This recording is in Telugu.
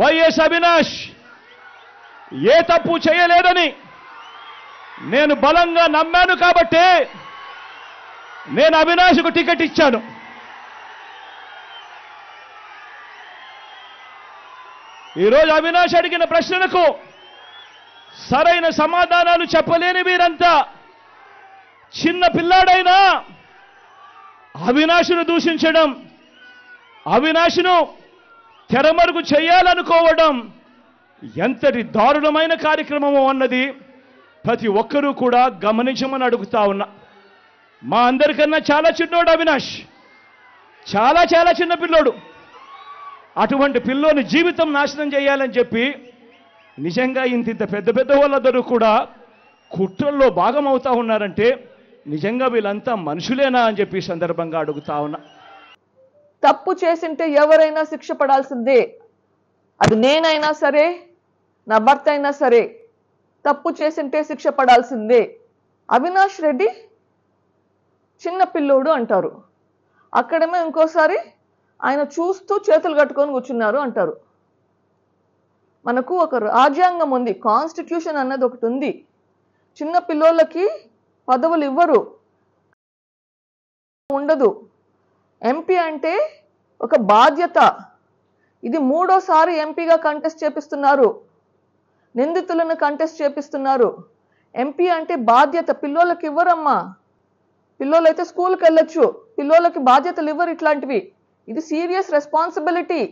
వైఎస్ అవినాష్ ఏ తప్పు చేయలేదని నేను బలంగా నమ్మాను కాబట్టి నేను అవినాష్కు టికెట్ ఇచ్చాను. ఈరోజు అవినాష్ అడిగిన ప్రశ్నలకు సరైన సమాధానాలు చెప్పలేని వీరంతా చిన్న పిల్లాడైనా అవినాష్ను దూషించడం, అవినాష్ను తెరమరుగు చేయాలనుకోవడం ఎంతటి దారుణమైన కార్యక్రమమో అన్నది ప్రతి ఒక్కరూ కూడా గమనించమని అడుగుతా ఉన్నా. మా అందరికన్నా చాలా చిన్నోడు అవినాష్, చాలా చాలా చిన్న పిల్లోడు. అటువంటి పిల్లోని జీవితం నాశనం చేయాలని చెప్పి నిజంగా ఇంత పెద్ద పెద్ద వాళ్ళందరూ కూడా కుట్రల్లో భాగమవుతా ఉన్నారంటే నిజంగా వీళ్ళంతా మనుషులేనా అని చెప్పి సందర్భంగా అడుగుతా ఉన్నా. తప్పు చేసింటే ఎవరైనా శిక్ష పడాల్సిందే. అది నేనైనా సరే, నా భర్త అయినా సరే, తప్పు చేసింటే శిక్ష పడాల్సిందే. అవినాష్ రెడ్డి చిన్న పిల్లోడు అంటారు, అక్కడేమో ఇంకోసారి ఆయన చూస్తూ చేతులు కట్టుకొని కూర్చున్నారు అంటారు. మనకు ఒక రాజ్యాంగం ఉంది, కాన్స్టిట్యూషన్ అన్నది ఒకటి ఉంది. చిన్న పిల్లోళ్ళకి పదవులు ఇవ్వరు, ఉండదు. ఎంపీ అంటే ఒక బాధ్యత. ఇది 3వ సారి ఎంపీగా కంటెస్ట్ చేపిస్తున్నారు, నిందితులను కంటెస్ట్ చేపిస్తున్నారు. ఎంపీ అంటే బాధ్యత, పిల్లోళ్ళకి ఇవ్వరమ్మా. పిల్లోళ్ళు అయితే స్కూల్కి వెళ్ళొచ్చు, పిల్లోళ్ళకి బాధ్యతలు ఇవ్వరు ఇట్లాంటివి. ఇది సీరియస్ రెస్పాన్సిబిలిటీ.